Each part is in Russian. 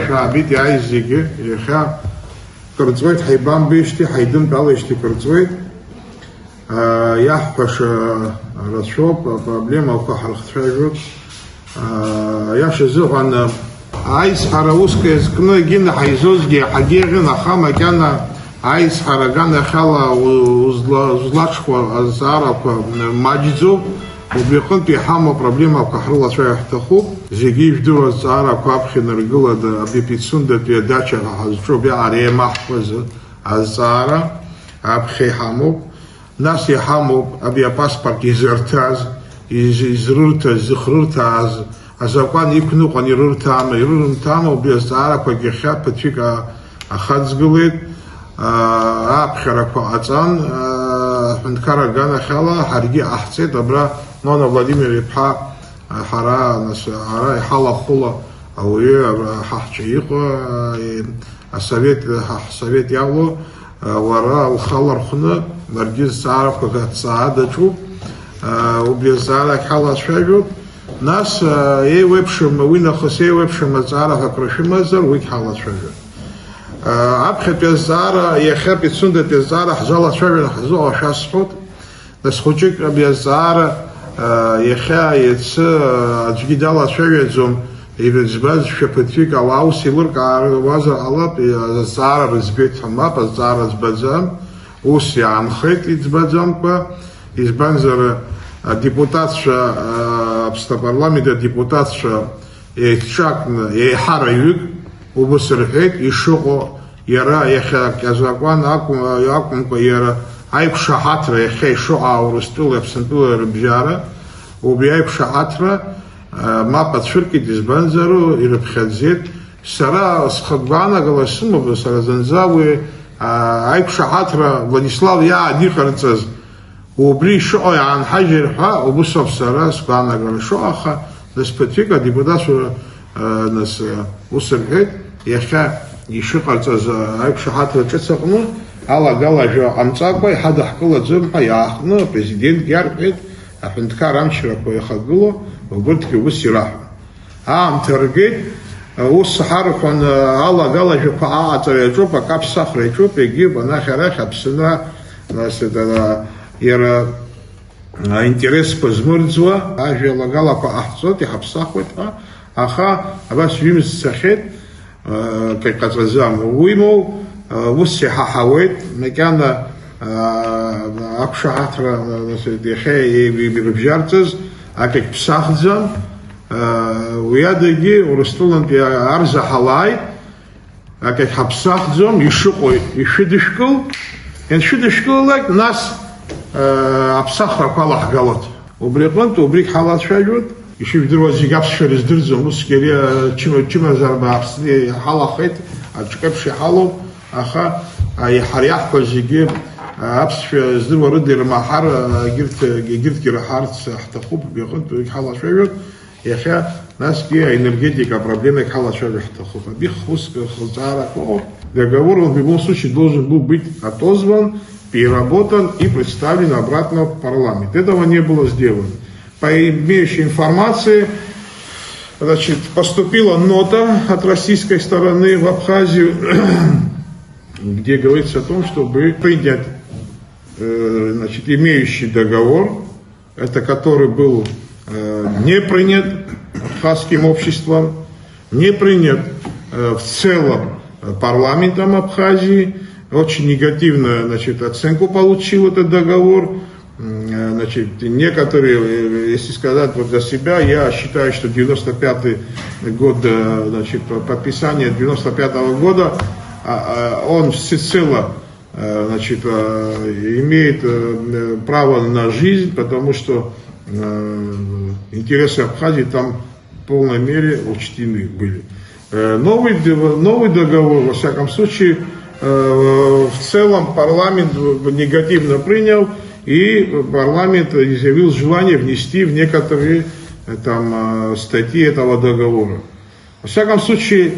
شعبيتي عايز يجي يخا كرتويت حيبان بيشتي حيدم بالشتي كرتويت يحفش رشوب проблема وكحل خشجوت ياش زغن عايز حراوسك كنا جينا حيزوزجي حجيغنا خما كان عايز حرجانا خلا وزلاشخوا الزارق ماجزو وبيكون في حامة проблема وكحرلا شوية حتخوب زيجيش دور الزارق وابخن رجولا دا بيبيتسون دا بيداتشا حزشو بيعريه محفظ الزارق ابخي حاموب ناس يحاموب ابيا باسبورت يزرتاز يزررتاز زخررتاز ازاقوان يكنو قان يررتام وبيزارق وجيخات بتفيك أخذ أبخرك أتان حنكر جانا خلا حرجي أحسن دبرا نانا فلاديمير يبحى حرا ناس حرا حلا خلا أو حشيق السويت يالو ورا الخلا رخنا مرجز عارف كذا سعادة شو وبيزارك حلا شجود ناس ويبشم وين خسي ويبشم زارها كرشمزر ويك حلا شجود أبخي بيزارة يخبي تسند بيزارة حزالة شوية حزوة شاسفوت بس خوشك بيزارة يخا يتس أجيدالة شوية زوم يبزبز شبتفيك على أوسي لرك على وازر على بيزارة بزبيت هما بيزارة زبزام أوسي عن خيط يزبزام با يزبنزر депутатша обстапарламента депутатша يتشاكن يحريوك وبصرحت يشوقو يرى يخا كازاقوان أكم يرى عيب شحاترة يخي شوقا ورستول يبسنتول ربجارة وبيعيب شحاترة ما بتشركي ديزبانزرو يربخدزيت سرا سخدبانا غلاسمو بسرا زنزاوي عيب شحاترة فلادислав يا ديخرцаз وبري شوقا عن حجر حا وبصف سرا سخدبانا غلاشوقا نسبتفيكا ديبوداسو ناس وصلت يخا يشقل تز عيب شحات تسقنو على جلاجة أمساقي حدا حكلا زمها يأخذنا بريزيدنت جاربيت أحد كارم شركو يخلقله وقلت كي وسيراح ترجيت والصحارة كان على جلاجة فعات يجوب كاب صخر يجوب يجيب أنا خير بسنا ناس ده يرى интерес позмурзوا أجي على جلاجة أحصل يحب صخرتها أخا بس يمس سخيت كي قطرزام ويمو وسي حاويت مكان أبشعات دخي ببجارتز أكيد بساخزام ويادجي ورستولن في أرز حلاي أكيد حبساخزام يشقو يشدشكل ينشدشكل لك ناس أبساخر قالح غلط وبريقنت وبريك حالات شاجود يشوف دروازي جابس شرز درزم وسكريا تشما زربا أبسني حلاخيت أتشكبش حالو أخا يحريح كوزيجي أبس في زدوا ردي رمحار جرت كرهارت حتى خوب بيقنت ويك حلا شوية يا أخي ناس كي энергетика проблемы حلا شوية حتى خوب بيخوس خزارة كو договор он в любом случае должен был быть отозван, переработан и представлен обратно в парламент. Этого не было сделано. По имеющей информации, значит, поступила нота от российской стороны в Абхазию, где говорится о том, чтобы принять, значит, имеющий договор, это который был не принят абхазским обществом, не принят в целом парламентом Абхазии, очень негативную, значит, оценку получил этот договор. Значит, некоторые, если сказать вот за себя, я считаю, что 95-й год, значит, подписание 95-го года, он всецело, значит, имеет право на жизнь, потому что интересы Абхазии там в полной мере учтены были. Новый договор, во всяком случае, в целом парламент негативно принял, и парламент изъявил желание внести в некоторые там статьи этого договора. Во всяком случае,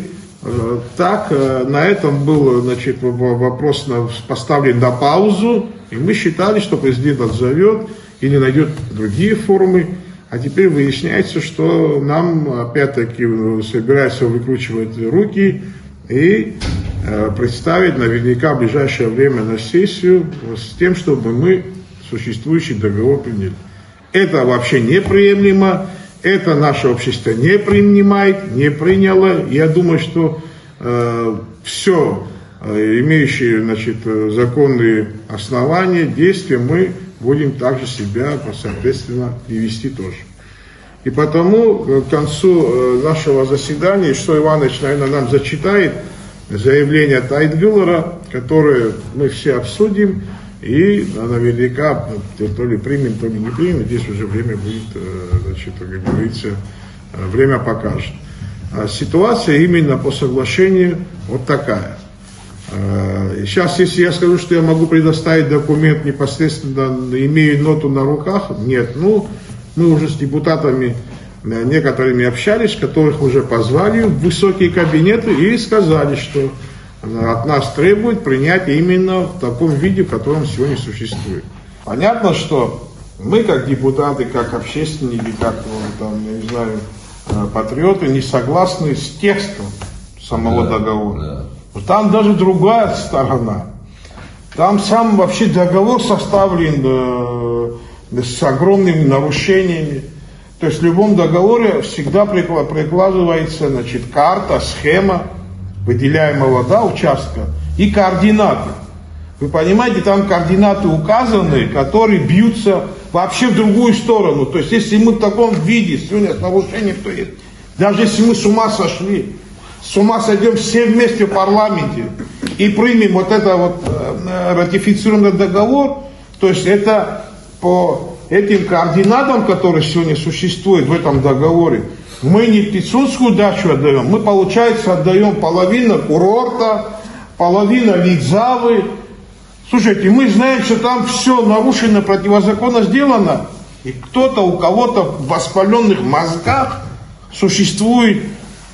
так, на этом был, значит, вопрос поставлен на паузу, и мы считали, что президент отзовет или найдет другие формы. А теперь выясняется, что нам опять-таки собираются выкручивать руки и представить наверняка в ближайшее время на сессию с тем, чтобы мы существующий договор приняли. Это вообще неприемлемо, это наше общество не принимает, не приняло. Я думаю, что все имеющие, значит, законные основания, действия, мы будем также себя, соответственно, и вести тоже. И потому к концу нашего заседания, что Иванович, наверное, нам зачитает заявление Тайтгылера, которое мы все обсудим, и наверняка то ли примем, то ли не примем, здесь уже время будет, значит, как говорится, время покажет. Ситуация именно по соглашению вот такая. Сейчас, если я скажу, что я могу предоставить документ непосредственно, имея ноту на руках, нет. Ну, мы уже с депутатами некоторыми общались, которых уже позвали в высокие кабинеты и сказали, что от нас требуют принять именно в таком виде, в котором сегодня существует. Понятно, что мы, как депутаты, как общественники, как, там, я не знаю, патриоты, не согласны с текстом самого договора. Там даже другая сторона. Там сам вообще договор составлен с огромными нарушениями. То есть в любом договоре всегда прикладывается, значит, карта, схема выделяемого, да, участка и координаты. Вы понимаете, там координаты указаны, которые бьются вообще в другую сторону. То есть если мы в таком виде сегодня с нарушением, то есть, даже если мы с ума сошли, с ума сойдем все вместе в парламенте и примем вот это вот ратифицированный договор, то есть это по этим координатам, которые сегодня существуют в этом договоре, мы не Пицунскую дачу отдаем, мы, получается, отдаем половину курорта, половину Ликзавы. Слушайте, мы знаем, что там все нарушено, противозаконно сделано, и кто-то, у кого-то в воспаленных мозгах существует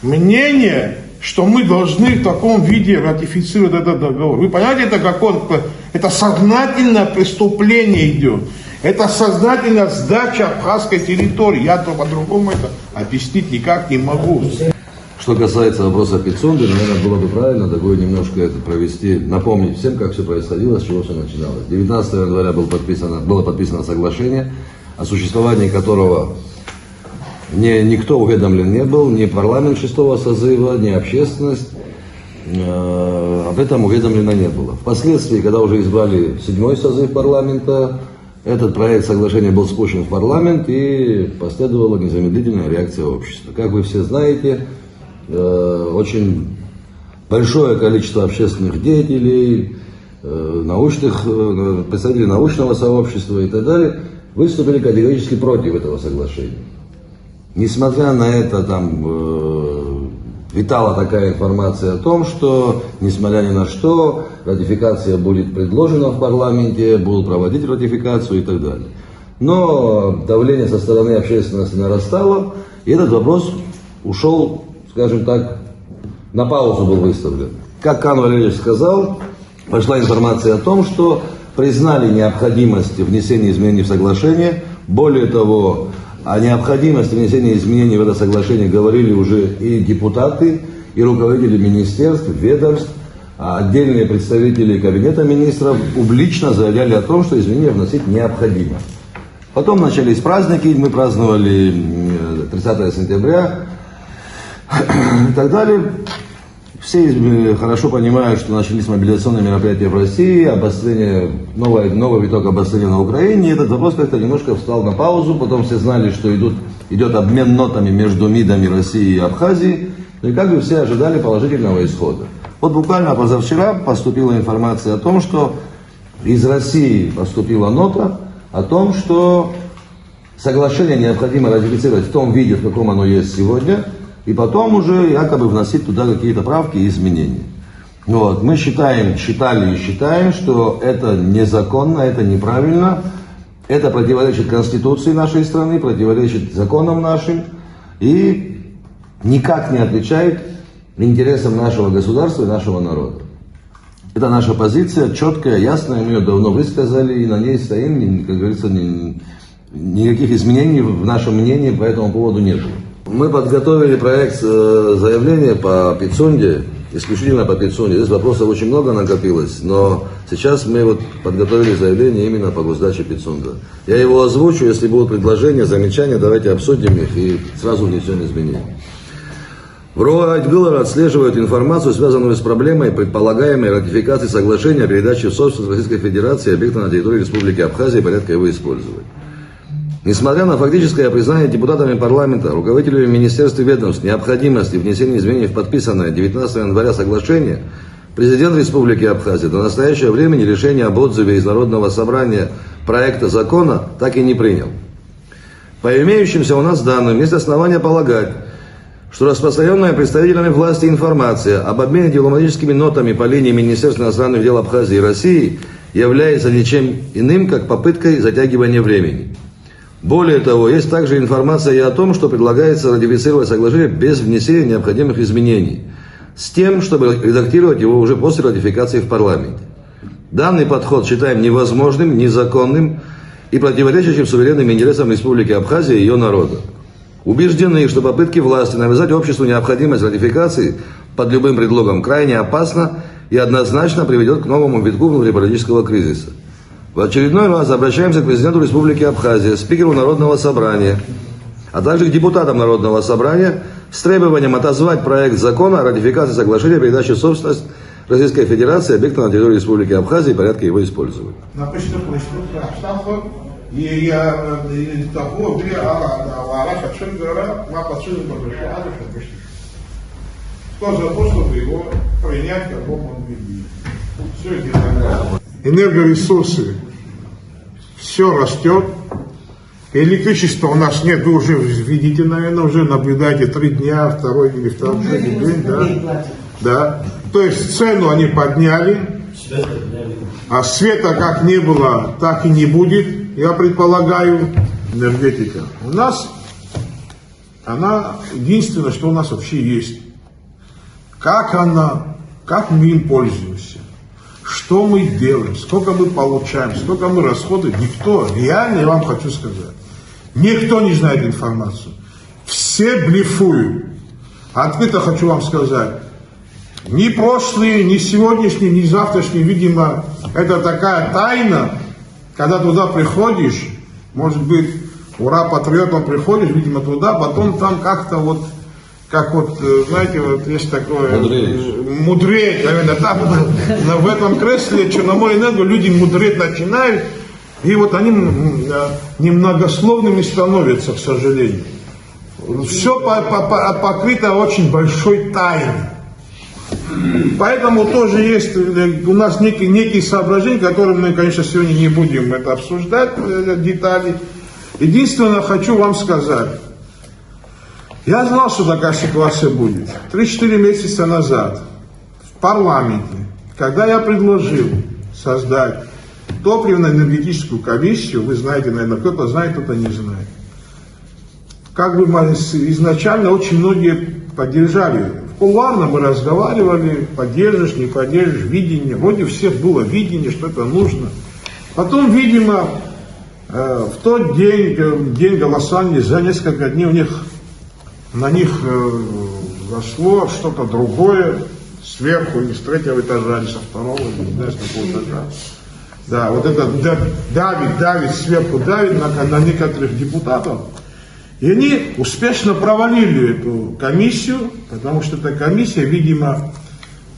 мнение, что мы должны в таком виде ратифицировать этот договор. Вы понимаете, это сознательное преступление идет. Это сознательная сдача абхазской территории. Я по-другому это объяснить никак не могу. Что касается вопроса Пицунды, наверное, было бы правильно такое немножко это провести, напомнить всем, как все происходило, с чего все начиналось. 19 января было подписано соглашение, о существовании которого никто уведомлен не был, ни парламент 6-го созыва, ни общественность. Об этом уведомлено не было. Впоследствии, когда уже избрали 7-й созыв парламента, этот проект соглашения был спущен в парламент и последовала незамедлительная реакция общества. Как вы все знаете, очень большое количество общественных деятелей, представителей научного сообщества и так далее выступили категорически против этого соглашения. Несмотря на это, там витала такая информация о том, что, несмотря ни на что, ратификация будет предложена в парламенте, будут проводить ратификацию и так далее. Но давление со стороны общественности нарастало, и этот вопрос ушел, скажем так, на паузу был выставлен. Как Кан Валерьевич сказал, пошла информация о том, что признали необходимость внесения изменений в соглашение. Более того, о необходимости внесения изменений в это соглашение говорили уже и депутаты, и руководители министерств, ведомств, а отдельные представители кабинета министров публично заявляли о том, что изменения вносить необходимо. Потом начались праздники, мы праздновали 30 сентября и так далее. Все хорошо понимают, что начались мобилизационные мероприятия в России, обострение, новый виток обострения на Украине. И этот вопрос как-то немножко встал на паузу. Потом все знали, что идет обмен нотами между МИДами России и Абхазии. И как бы все ожидали положительного исхода. Вот буквально позавчера поступила информация о том, что из России поступила нота о том, что соглашение необходимо ратифицировать в том виде, в каком оно есть сегодня, и потом уже якобы вносить туда какие-то правки и изменения. Вот. Мы считали и считаем, что это незаконно, это неправильно, это противоречит Конституции нашей страны, противоречит законам нашим и никак не отвечает интересам нашего государства и нашего народа. Это наша позиция, четкая, ясная, мы ее давно высказали и на ней стоим, как говорится, никаких изменений в нашем мнении по этому поводу не было. Мы подготовили проект заявления по Пицунде, исключительно по Пицунде. Здесь вопросов очень много накопилось, но сейчас мы вот подготовили заявление именно по госдаче Пицунда. Я его озвучу, если будут предложения, замечания, давайте обсудим их и сразу внесем изменения. В РОА Айтгылар отслеживают информацию, связанную с проблемой предполагаемой ратификации соглашения о передаче в собственность Российской Федерации объекта на территории Республики Абхазия и порядка его использования. Несмотря на фактическое признание депутатами парламента, руководителями министерств и ведомств необходимости внесения изменений в подписанное 19 января соглашение, президент Республики Абхазия до настоящего времени решение об отзыве из Народного собрания проекта закона так и не принял. По имеющимся у нас данным, есть основания полагать, что распространенная представителями власти информация об обмене дипломатическими нотами по линии Министерства иностранных дел Абхазии и России является ничем иным, как попыткой затягивания времени. Более того, есть также информация и о том, что предлагается ратифицировать соглашение без внесения необходимых изменений, с тем, чтобы редактировать его уже после ратификации в парламенте. Данный подход считаем невозможным, незаконным и противоречащим суверенным интересам Республики Абхазия и ее народа. Убеждены, что попытки власти навязать обществу необходимость ратификации под любым предлогом крайне опасно и однозначно приведет к новому витку внутриполитического кризиса. В очередной раз обращаемся к президенту Республики Абхазия, спикеру Народного собрания, а также к депутатам Народного собрания с требованием отозвать проект закона о ратификации соглашения о передаче в собственность Российской Федерации объекта на территории Республики Абхазия и порядка его использования. Кто за то, чтобы его принять в каком он виде? Все это энергоресурсы, все растет. Электричества у нас нет, вы уже видите, наверное, уже наблюдаете 3 дня, второй или второй день, да? Да. То есть цену они подняли, а света как не было, так и не будет, я предполагаю, энергетика. У нас, она единственное, что у нас вообще есть. Как она, как мы им пользуемся, что мы делаем, сколько мы получаем, сколько мы расходуем, никто, реально я вам хочу сказать, никто не знает информацию. Все блефуют. Открыто хочу вам сказать, ни прошлые, ни сегодняшние, ни завтрашние, видимо, это такая тайна, когда туда приходишь, может быть, ура, патриотом приходишь, видимо, туда, потом там как-то вот, как вот, знаете, вот есть такое... Мудреет, наверное, там, в этом кресле Черноморэнерго люди мудреть начинают, и вот они немногословными становятся, к сожалению. Все покрыто очень большой тайной. Поэтому тоже есть у нас некие соображения, которые мы, конечно, сегодня не будем это обсуждать, детали. Единственное, хочу вам сказать. Я знал, что такая ситуация будет. 3-4 месяца назад в парламенте, когда я предложил создать топливно-энергетическую комиссию, вы знаете, наверное, кто-то знает, кто-то не знает. Как бы изначально очень многие поддержали. Кулуарно мы разговаривали, поддержишь, не поддержишь, видение. Вроде у всех было видение, что это нужно. Потом, видимо, в тот день голосования, за несколько дней на них зашло что-то другое, сверху, не с 3-го этажа, не со 2-го, не знаю, с какого этажа. Да, вот это давит, сверху давит на некоторых депутатов. И они успешно провалили эту комиссию, потому что эта комиссия, видимо,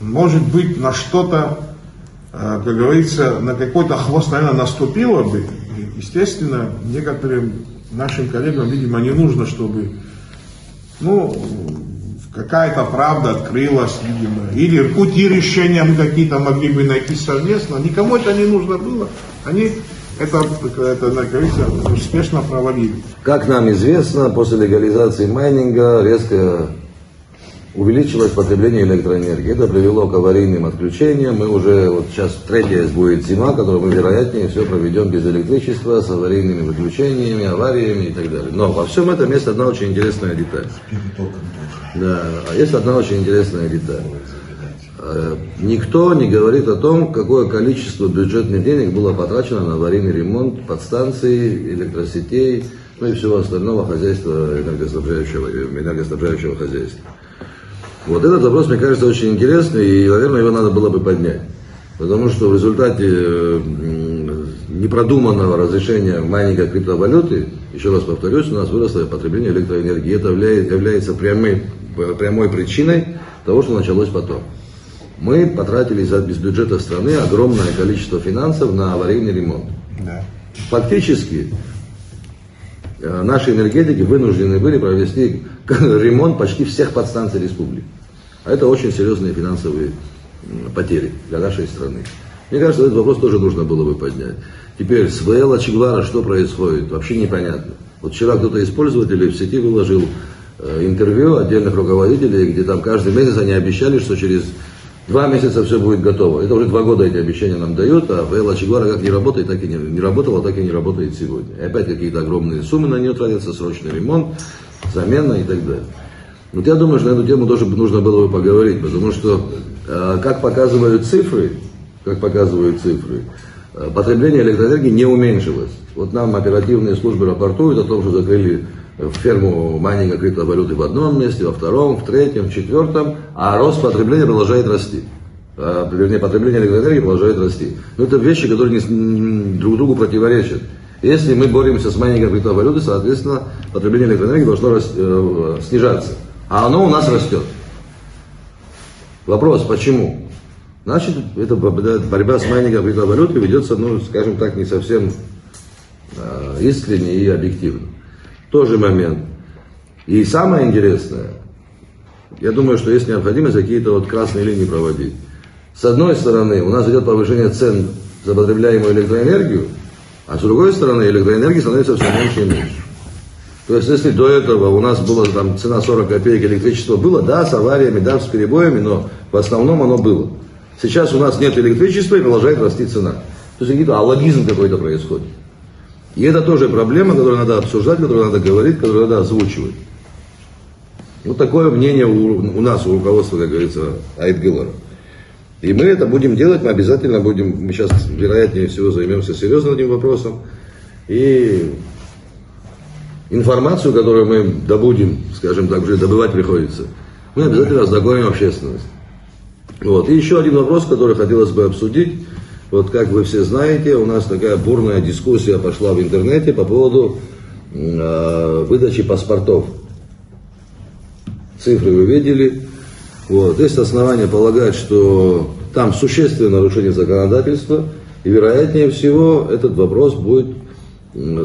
может быть, на что-то, как говорится, на какой-то хвост, наверное, наступила бы. И, естественно, некоторым нашим коллегам, видимо, не нужно, чтобы, какая-то правда открылась, видимо, или пути решения мы какие-то могли бы найти совместно. Никому это не нужно было. Они это успешно провалили. Как нам известно, после легализации майнинга резко увеличилось потребление электроэнергии. Это привело к аварийным отключениям. Мы уже, вот сейчас 3-я будет зима, которую мы, вероятнее, все проведем без электричества, с аварийными выключениями, авариями и так далее. Но во всем этом есть одна очень интересная деталь. Да, есть одна очень интересная деталь. Никто не говорит о том, какое количество бюджетных денег было потрачено на аварийный ремонт подстанций, электросетей, ну и всего остального хозяйства, энергоснабжающего хозяйства. Вот этот вопрос, мне кажется, очень интересный, и, наверное, его надо было бы поднять. Потому что в результате непродуманного разрешения майнинга криптовалюты, еще раз повторюсь, у нас выросло потребление электроэнергии. Это является прямой причиной того, что началось потом. Мы потратили из бюджета страны огромное количество финансов на аварийный ремонт. Да. Фактически наши энергетики вынуждены были провести ремонт почти всех подстанций республики. А это очень серьезные финансовые потери для нашей страны. Мне кажется, этот вопрос тоже нужно было бы поднять. Теперь с ВЛ Чегвара что происходит, вообще непонятно. Вот вчера кто-то из пользователей в сети выложил интервью отдельных руководителей, где там каждый месяц они обещали, что через 2 месяца все будет готово. Это уже 2 года эти обещания нам дают, а ВЛ Чегвара как не работает, так и не работала, так и не работает сегодня. И опять какие-то огромные суммы на нее тратятся, срочный ремонт, замена и так далее. Вот я думаю, что на эту тему тоже нужно было бы поговорить, потому что, как показывают цифры, потребление электроэнергии не уменьшилось. Вот нам оперативные службы рапортуют о том, что закрыли ферму майнинга криптовалюты в одном месте, во втором, в третьем, в четвертом, а рост потребления продолжает расти. Вернее, потребление электроэнергии продолжает расти. Но это вещи, которые друг другу противоречат. Если мы боремся с майнингом криптовалюты, соответственно, потребление электроэнергии должно снижаться. А оно у нас растет. Вопрос, почему? Значит, эта борьба с майнингом криптовалюты ведется, ну, скажем так, не совсем искренне и объективно. Тоже момент. И самое интересное, я думаю, что есть необходимость какие-то вот красные линии проводить. С одной стороны, у нас идет повышение цен за потребляемую электроэнергию, а с другой стороны, электроэнергии становится все меньше и меньше. То есть, если до этого у нас была там цена 40 копеек, электричество было, да, с авариями, да, с перебоями, но в основном оно было. Сейчас у нас нет электричества и продолжает расти цена. То есть, какой-то алогизм какой-то происходит. И это тоже проблема, которую надо обсуждать, которую надо говорить, которую надо озвучивать. Вот такое мнение у нас, у руководства, как говорится, Айтгылара. И мы это будем делать, мы обязательно будем, мы сейчас, вероятнее всего, займемся серьезно этим вопросом. И информацию, которую мы добудем, скажем так, уже добывать приходится, мы обязательно ознакомим общественность. Вот. И еще один вопрос, который хотелось бы обсудить. Вот как вы все знаете, у нас такая бурная дискуссия пошла в интернете по поводу выдачи паспортов. Цифры вы видели. Вот. Есть основания полагать, что там существенное нарушение законодательства, и вероятнее всего этот вопрос будет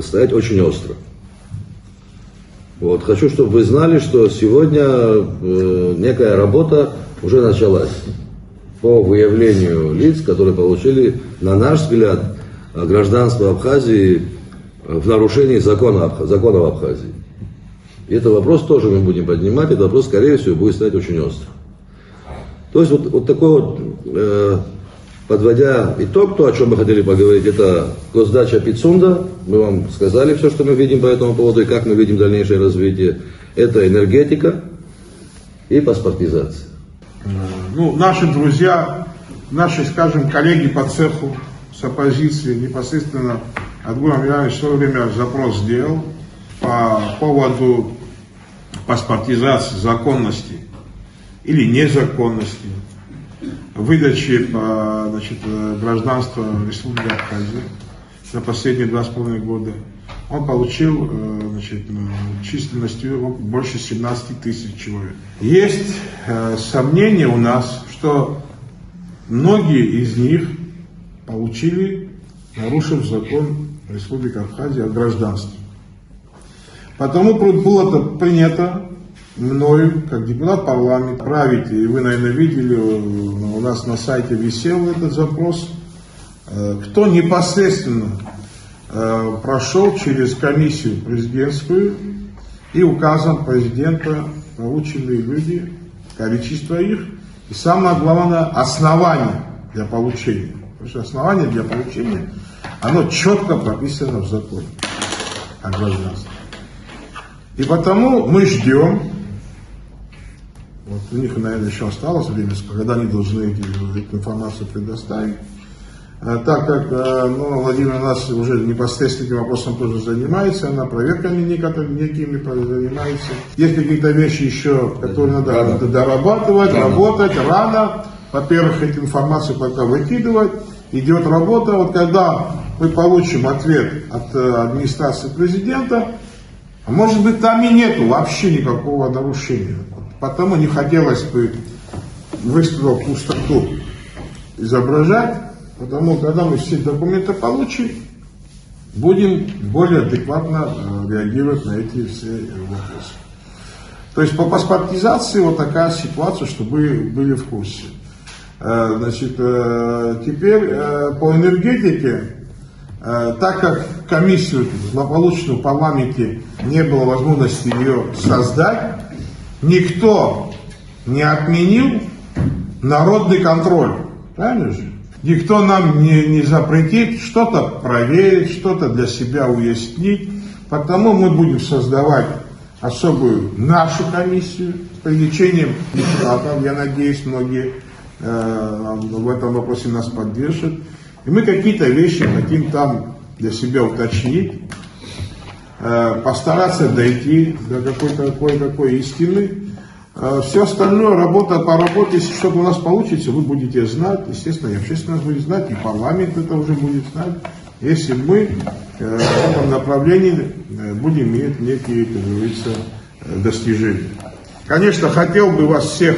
стоять очень остро. Вот. Хочу, чтобы вы знали, что сегодня некая работа уже началась по выявлению лиц, которые получили, на наш взгляд, гражданство Абхазии в нарушении законов Абхазии. И этот вопрос тоже мы будем поднимать, этот вопрос, скорее всего, будет стоять очень остро. То есть вот такой вот, подводя итог, то, о чем мы хотели поговорить, это госдача Пицунда. Мы вам сказали все, что мы видим по этому поводу и как мы видим дальнейшее развитие. Это энергетика и паспортизация. Ну, наши друзья, наши, скажем, коллеги по цеху с оппозиции непосредственно Адгур Амиранович в свое время запрос сделал по поводу паспортизации, законности или незаконности выдачи гражданства Республики Абхазия за последние 2,5 года. Он получил численностью больше 17 тысяч человек. Есть сомнения у нас, что многие из них получили, нарушив закон Республики Абхазия о гражданстве. Потому было принято мною, как депутат парламента, править, и вы, наверное, видели, у нас на сайте висел этот запрос, кто непосредственно прошел через комиссию президентскую и указом президента полученные люди, количество их, и самое главное, основание для получения. Потому что основание для получения, оно четко прописано в законе о гражданстве. И потому мы ждем Вот у них, наверное, еще осталось время, когда они должны эту информацию предоставить. Так как Владимир у нас уже непосредственно этим вопросом тоже занимается, она проверками некими занимается. Есть какие-то вещи еще, которые надо дорабатывать, работать рано. Во-первых, эту информацию пока выкидывать. Идет работа. Вот когда мы получим ответ от администрации президента, может быть, там и нету вообще никакого нарушения. Потому не хотелось бы выступить пустоту изображать. Потому когда мы все документы получим, будем более адекватно реагировать на эти все вопросы. То есть по паспортизации вот такая ситуация, чтобы вы были в курсе. Значит, теперь по энергетике, так как комиссию злополучную в парламенте не было возможности ее создать, никто не отменил народный контроль. Правильно же? Никто нам не запретит что-то проверить, что-то для себя уяснить. Потому мы будем создавать особую нашу комиссию с привлечением депутатов. Я надеюсь, многие в этом вопросе нас поддержат. И мы какие-то вещи хотим там для себя уточнить, постараться дойти до какой-то кое-какой истины. Все остальное, работа по работе, если что-то у нас получится, вы будете знать, естественно, и общественность будет знать, и парламент это уже будет знать, если мы в этом направлении будем иметь некие, как говорится, достижения. Конечно, хотел бы вас всех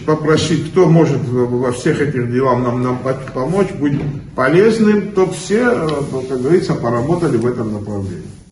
попросить, кто может во всех этих делах нам помочь, быть полезным, то все, как говорится, поработали в этом направлении.